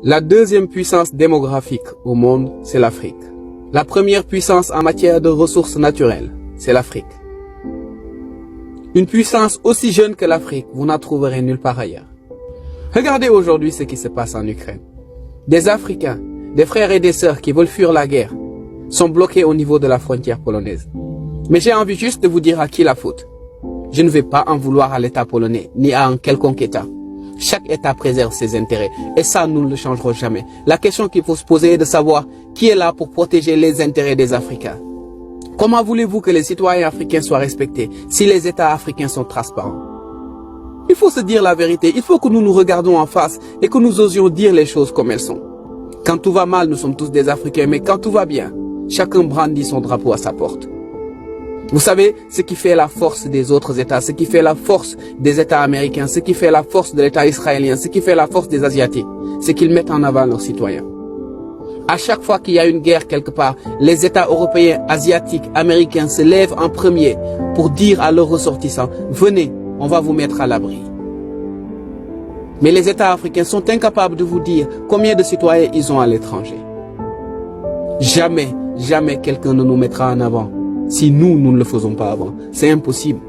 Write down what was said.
La deuxième puissance démographique au monde, c'est l'Afrique. La première puissance en matière de ressources naturelles, c'est l'Afrique. Une puissance aussi jeune que l'Afrique, vous n'en trouverez nulle part ailleurs. Regardez aujourd'hui ce qui se passe en Ukraine. Des Africains, des frères et des sœurs qui veulent fuir la guerre, sont bloqués au niveau de la frontière polonaise. Mais j'ai envie juste de vous dire à qui la faute. Je ne vais pas en vouloir à l'État polonais, ni à un quelconque État. Chaque État préserve ses intérêts, et ça, nous ne le changerons jamais. La question qu'il faut se poser est de savoir qui est là pour protéger les intérêts des Africains. Comment voulez-vous que les citoyens africains soient respectés si les États africains sont transparents? Il faut se dire la vérité, il faut que nous nous regardons en face et que nous osions dire les choses comme elles sont. Quand tout va mal, nous sommes tous des Africains, mais quand tout va bien, chacun brandit son drapeau à sa porte. Vous savez, ce qui fait la force des autres États, ce qui fait la force des États américains, ce qui fait la force de l'État israélien, ce qui fait la force des Asiatiques, c'est qu'ils mettent en avant leurs citoyens. À chaque fois qu'il y a une guerre quelque part, les États européens, asiatiques, américains se lèvent en premier pour dire à leurs ressortissants, venez, on va vous mettre à l'abri. Mais les États africains sont incapables de vous dire combien de citoyens ils ont à l'étranger. Jamais, jamais quelqu'un ne nous mettra en avant si nous ne le faisons pas avant. C'est impossible.